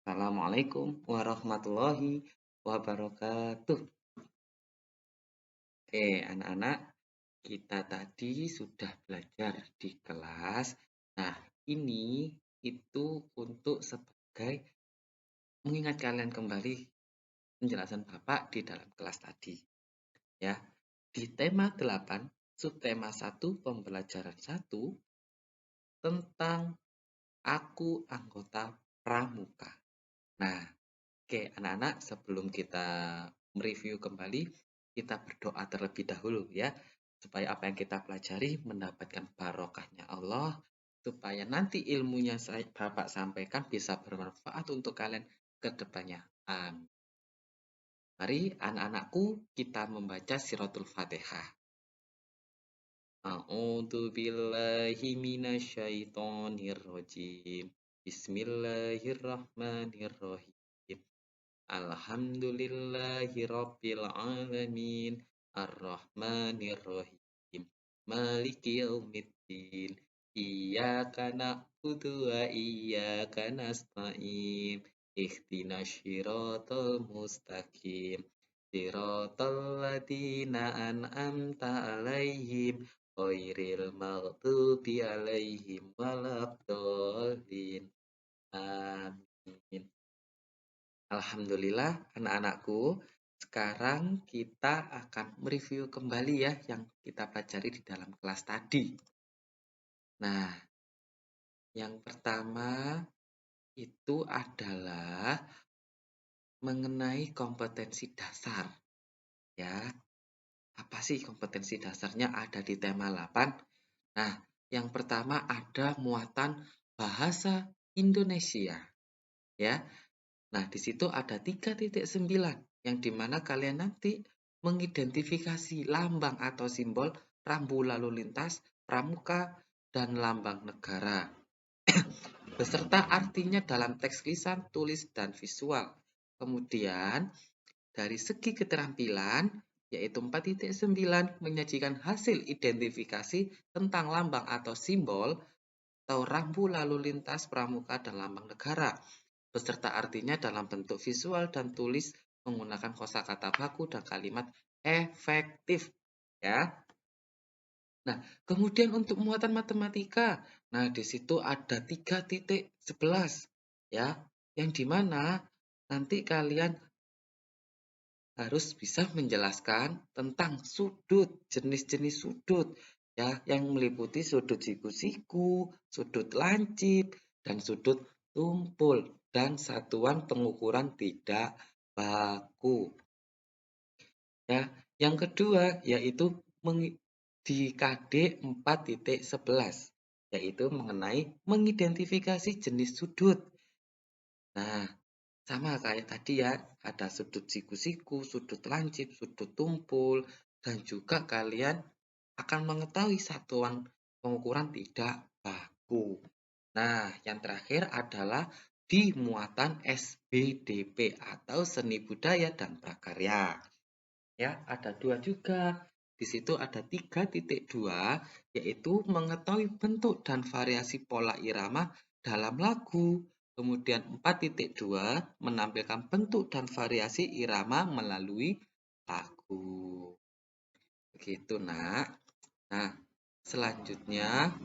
Assalamualaikum warahmatullahi wabarakatuh. Oke, anak-anak, kita tadi sudah belajar di kelas. Nah, ini itu untuk sebagai mengingat kalian kembali penjelasan Bapak di dalam kelas tadi. Ya, di tema 8, subtema 1, pembelajaran 1 tentang aku anggota pramuka. Nah, oke, anak-anak, sebelum kita mereview kembali, kita berdoa terlebih dahulu ya, supaya apa yang kita pelajari mendapatkan barokahnya Allah, supaya nanti ilmunya Bapak sampaikan bisa bermanfaat untuk kalian ke depannya. Amin. Mari anak-anakku kita membaca Siratul Fatihah. A'udzu billahi minasyaitonir rajim. Bismillahirrahmanirrahim. Alhamdulillahirabbil alamin arrahmanirrahim maliki yaumiddin iyyaka na'budu wa iyyaka nasta'in ihdinas siratal mustaqim siratal ladzina an'amta 'alaihim ghairil maghdubi 'alaihim waladdallin amin. Alhamdulillah anak-anakku, sekarang kita akan mereview kembali ya yang kita pelajari di dalam kelas tadi. Nah, yang pertama itu adalah mengenai kompetensi dasar. Ya, apa sih kompetensi dasarnya ada di tema 8? Nah, yang pertama ada muatan bahasa Indonesia. Ya, nah, di situ ada 3.9 yang dimana kalian nanti mengidentifikasi lambang atau simbol rambu lalu lintas, pramuka, dan lambang negara. Beserta artinya dalam teks lisan, tulis, dan visual. Kemudian, dari segi keterampilan, yaitu 4.9 menyajikan hasil identifikasi tentang lambang atau simbol atau rambu lalu lintas, pramuka, dan lambang negara beserta artinya dalam bentuk visual dan tulis menggunakan kosakata baku dan kalimat efektif ya. Nah, kemudian untuk muatan matematika, nah di situ ada 3.11 ya, yang dimana nanti kalian harus bisa menjelaskan tentang sudut, jenis-jenis sudut ya, yang meliputi sudut siku-siku, sudut lancip, dan sudut tumpul dan satuan pengukuran tidak baku. Ya, yang kedua yaitu di KD 4.11 yaitu mengenai mengidentifikasi jenis sudut. Nah, sama kayak tadi ya, ada sudut siku-siku, sudut lancip, sudut tumpul, dan juga kalian akan mengetahui satuan pengukuran tidak baku. Nah, yang terakhir adalah di muatan SBDP atau seni budaya dan prakarya. Ya, ada dua juga. Di situ ada 3.2 yaitu mengetahui bentuk dan variasi pola irama dalam lagu. Kemudian 4.2 menampilkan bentuk dan variasi irama melalui lagu. Begitu, Nak. Nah, selanjutnya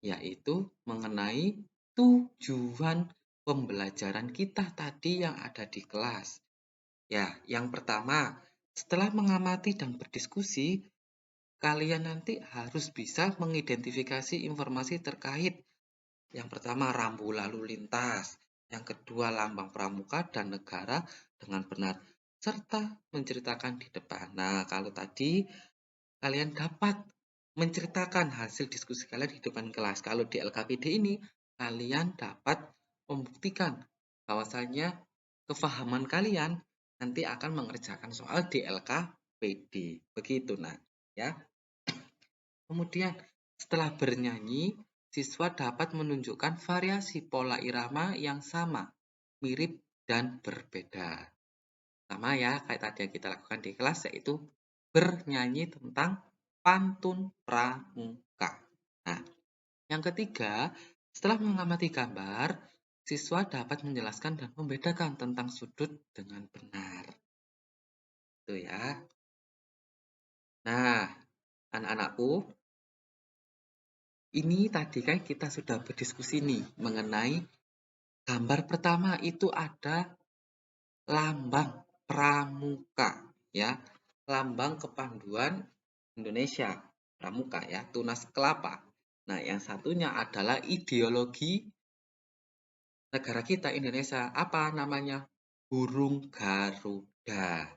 yaitu mengenai tujuan pembelajaran kita tadi yang ada di kelas. Ya, yang pertama, setelah mengamati dan berdiskusi, kalian nanti harus bisa mengidentifikasi informasi terkait. Yang pertama, rambu lalu lintas. Yang kedua, lambang pramuka dan negara dengan benar. Serta menceritakan di depan. Nah, kalau tadi kalian dapat menceritakan hasil diskusi kalian di depan kelas. Kalau di LKPD ini, kalian dapat membuktikan bahwasanya kefahaman kalian nanti akan mengerjakan soal di LKPD. Begitu, nah, ya. Kemudian, setelah bernyanyi, siswa dapat menunjukkan variasi pola irama yang sama, mirip, dan berbeda. Sama ya, kayak tadi yang kita lakukan di kelas, yaitu bernyanyi tentang pantun pramuka. Nah, yang ketiga, setelah mengamati gambar, siswa dapat menjelaskan dan membedakan tentang sudut dengan benar. Itu ya. Nah, anak-anakku, ini tadi kan kita sudah berdiskusi nih mengenai gambar pertama itu ada lambang pramuka ya. Lambang kepanduan Indonesia, pramuka ya, tunas kelapa. Nah, yang satunya adalah ideologi negara kita Indonesia. Apa namanya? Burung Garuda.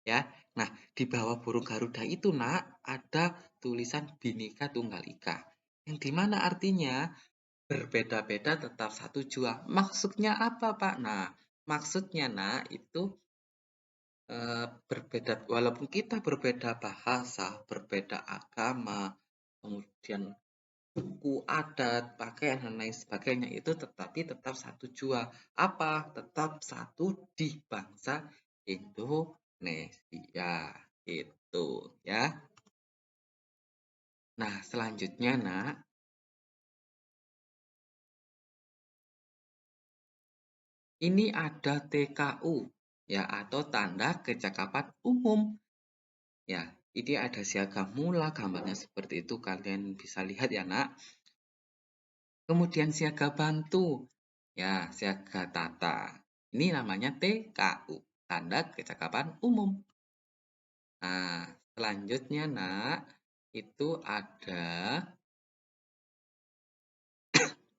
Ya. Nah, di bawah burung Garuda itu, Nak, ada tulisan Bhinneka Tunggal Ika. Yang dimana artinya berbeda-beda tetap satu jua. Maksudnya apa, Pak? Nah, maksudnya, Nak, itu berbeda, walaupun kita berbeda bahasa, berbeda agama, kemudian suku, adat, pakaian, dan lain sebagainya, itu tetapi tetap satu jua. Apa? Tetap satu di bangsa Indonesia. Itu ya. Nah, selanjutnya, Nak, ini ada TKU ya, atau tanda kecakapan umum. Ya, ini ada siaga mula, gambarnya seperti itu, kalian bisa lihat ya, Nak. Kemudian siaga bantu, ya, siaga tata. Ini namanya TKU, tanda kecakapan umum. Nah, selanjutnya, Nak, itu ada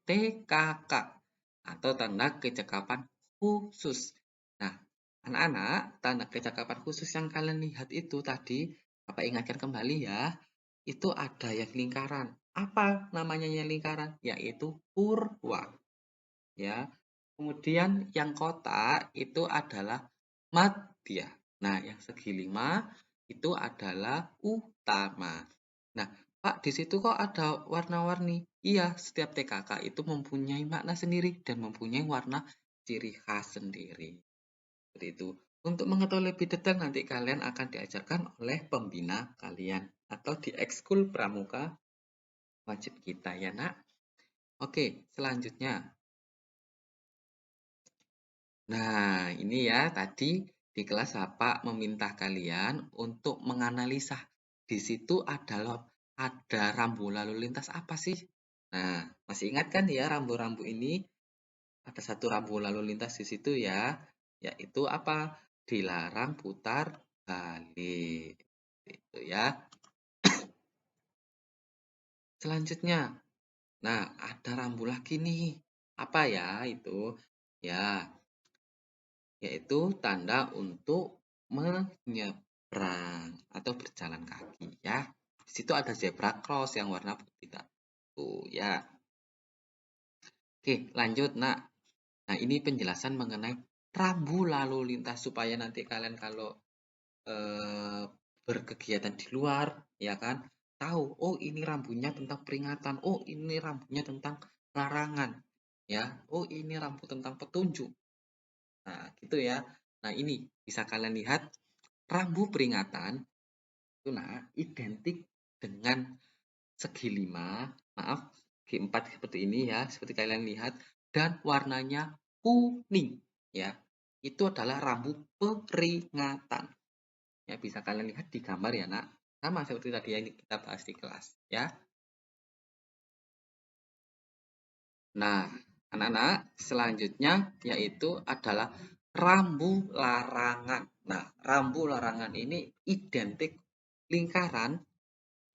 TKK atau tanda kecakapan khusus. Nah, anak-anak, tanda kecakapan khusus yang kalian lihat itu tadi, Bapak ingatkan kembali ya, itu ada yang lingkaran. Apa namanya yang lingkaran? Yaitu purwa. Ya. Kemudian yang kotak itu adalah madya. Nah, yang segi 5 itu adalah utama. Nah, Pak, di situ kok ada warna-warni? Iya, setiap TKK itu mempunyai makna sendiri dan mempunyai warna ciri khas sendiri. Seperti itu. Untuk mengetahui lebih detail nanti kalian akan diajarkan oleh pembina kalian atau di ekskul pramuka wajib kita ya, Nak. Oke, selanjutnya. Nah, ini ya tadi di kelas Bapak meminta kalian untuk menganalisa. Di situ ada rambu lalu lintas apa sih? Nah, masih ingat kan ya rambu-rambu ini? Ada satu rambu lalu lintas di situ ya, yaitu apa? Dilarang putar balik. Itu ya. Selanjutnya, nah ada rambu lagi nih. Apa ya itu? Ya, yaitu tanda untuk menyeberang atau berjalan kaki ya. Di situ ada zebra cross yang warna putih tuh ya. Oke, lanjut Nak. Nah, ini penjelasan mengenai rambu lalu lintas supaya nanti kalian kalau berkegiatan di luar ya kan, tahu oh ini rambunya tentang peringatan, oh ini rambunya tentang larangan ya, oh ini rambu tentang petunjuk. Nah, gitu ya. Nah, ini bisa kalian lihat rambu peringatan itu nah identik dengan segi 5, maaf, G4 seperti ini ya, seperti kalian lihat dan warnanya kuning ya. Itu adalah rambu peringatan. Ya, bisa kalian lihat di gambar ya, Nak. Sama seperti tadi yang kita bahas di kelas ya. Nah, anak-anak, selanjutnya yaitu adalah rambu larangan. Nah, rambu larangan ini identik lingkaran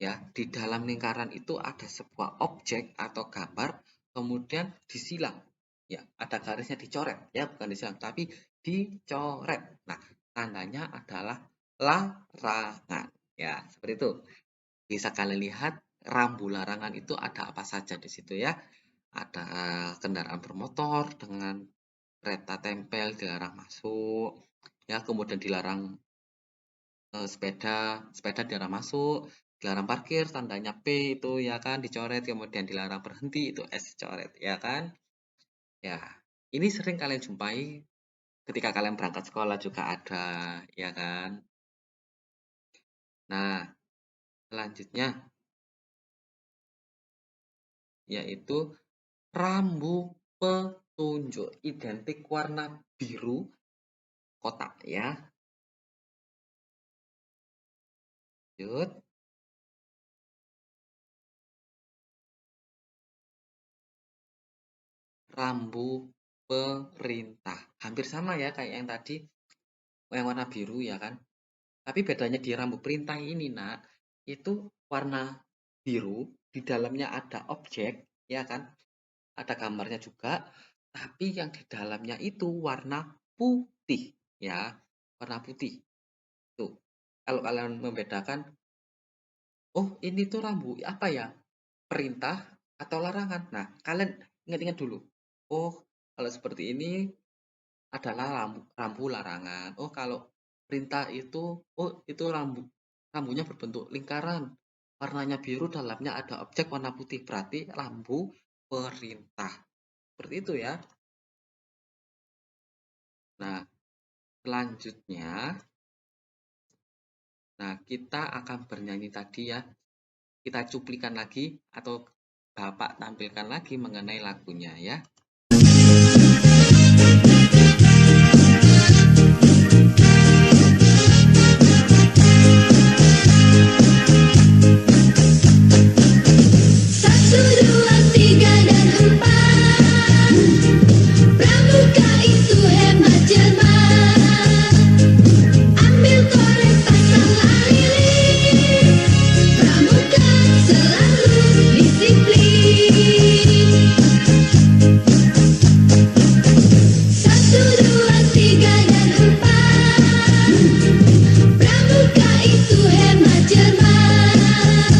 ya. Di dalam lingkaran itu ada sebuah objek atau gambar, kemudian disilang. Ya, ada garisnya dicoret ya, bukan disilang, tapi dicoret. Nah, tandanya adalah larangan. Ya, seperti itu. Bisa kalian lihat rambu larangan itu ada apa saja di situ ya. Ada kendaraan bermotor dengan kereta tempel dilarang masuk, ya kemudian dilarang sepeda dilarang masuk, dilarang parkir tandanya P itu ya kan dicoret, kemudian dilarang berhenti itu S dicoret ya kan. Ya, ini sering kalian jumpai ketika kalian berangkat sekolah juga ada ya kan. Nah, selanjutnya yaitu rambu tunjuk identik warna biru kotak ya. Lanjut. Rambu perintah. Hampir sama ya kayak yang tadi, yang warna biru ya kan. Tapi bedanya di rambu perintah ini, Nak, itu warna biru, di dalamnya ada objek, ya kan? Ada gambarnya juga, tapi yang di dalamnya itu warna putih, ya. Warna putih. Tuh. Kalau kalian membedakan, oh ini tuh rambu apa ya? Perintah atau larangan. Nah, kalian ingat-ingat dulu. Oh, kalau seperti ini adalah rambu larangan. Oh, kalau perintah itu, oh itu rambunya berbentuk lingkaran. Warnanya biru, dalamnya ada objek warna putih. Berarti rambu perintah. Seperti itu ya. Nah, selanjutnya, nah kita akan bernyanyi tadi ya. Kita cuplikan lagi atau Bapak tampilkan lagi mengenai lagunya ya. Satu, dua, tiga, dan empat. Pramuka itu hemat cermat. Ambil korek, pasanglah lilin. Pramuka selalu disiplin. Satu, dua, tiga, dan empat. Pramuka itu hemat cermat.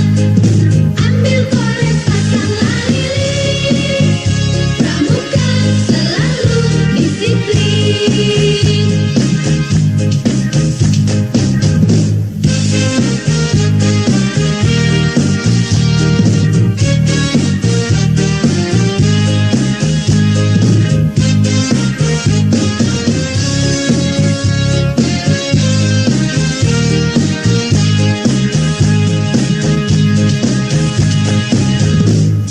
Ambil korek, pasanglah lilin. Pramuka selalu disiplin.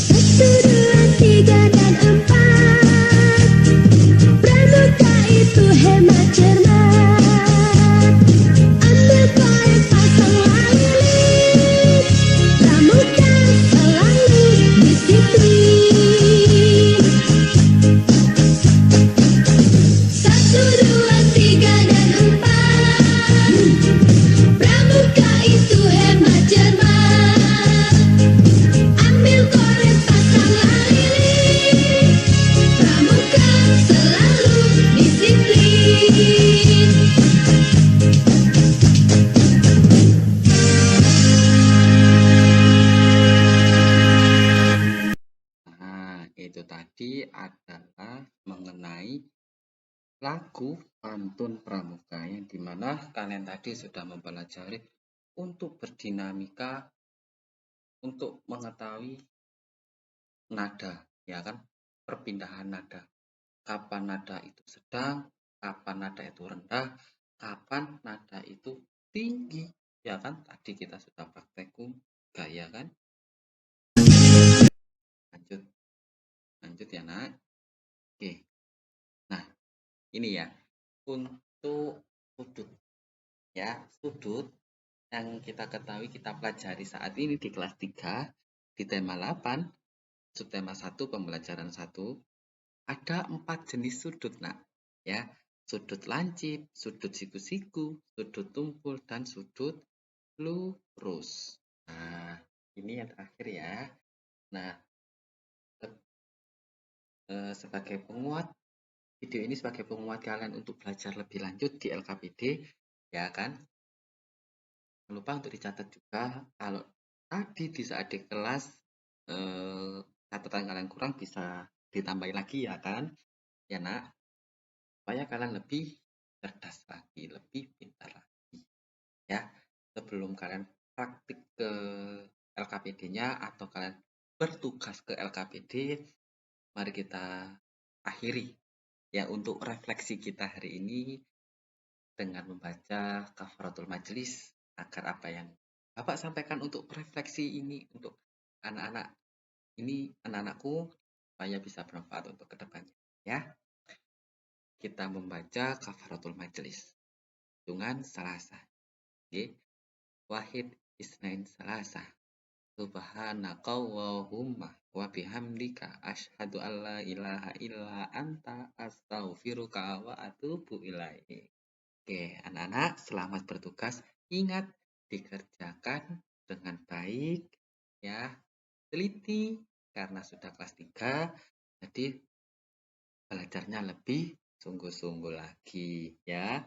Satu, dua, tiga, dan empat. Pramuka itu hemat cermat. Ambil korek, pasanglah lilin. Pramuka selalu disiplin. Satu, dua, tiga, dan empat. Pramuka itu hemat cermat. Ambil korek, pasanglah lilin. Pramuka selalu disiplin. Nah, itu tadi adalah mengenai lagu pantun pramuka yang dimana kalian tadi sudah mempelajari untuk berdinamika, untuk mengetahui nada, ya kan? Perpindahan nada. Kapan nada itu sedang, kapan nada itu rendah, kapan nada itu tinggi, ya kan? Tadi kita sudah praktekum gaya kan? Lanjut, lanjut ya nak. Oke, nah ini ya untuk sudut, ya sudut yang kita ketahui kita pelajari saat ini di kelas 3 di tema 8 subtema 1 pembelajaran 1 ada 4 jenis sudut nak ya, sudut lancip, sudut siku-siku, sudut tumpul, dan sudut lurus. Nah ini yang terakhir ya. Nah sebagai penguat video ini, sebagai penguat kalian untuk belajar lebih lanjut di LKPD ya kan. Jangan lupa untuk dicatat juga kalau tadi di saat di kelas catatan kalian kurang bisa ditambahin lagi ya kan ya nak, supaya kalian lebih cerdas lagi, lebih pintar lagi ya. Sebelum kalian praktik ke LKPD-nya atau kalian bertugas ke LKPD, mari kita akhiri ya untuk refleksi kita hari ini dengan membaca kafaratul majelis, agar apa yang Bapak sampaikan untuk refleksi ini untuk anak-anak ini, anak-anakku, supaya bisa bermanfaat untuk kedepannya. Ya, kita membaca kafaratul majelis. Hitungan Selasa. Oke. Wahid Isnain Selasa. Subhanakallahumma wa bihamdika asyhadu an la ilaha illa anta astaghfiruka wa atubu ilaik. Oke, anak-anak selamat bertugas. Ingat dikerjakan dengan baik ya. Teliti karena sudah kelas 3. Jadi belajarnya lebih sungguh-sungguh lagi ya.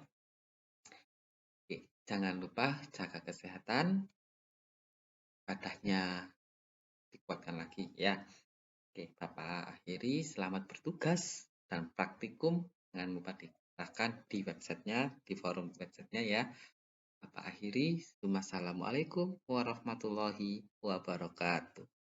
Oke, jangan lupa jaga kesehatan. Ibadahnya dikuatkan lagi ya. Oke, Bapak akhiri. Selamat bertugas dan praktikum. Jangan lupa diserahkan di websitenya, di forum websitenya ya. Bapak akhiri. Assalamualaikum warahmatullahi wabarakatuh.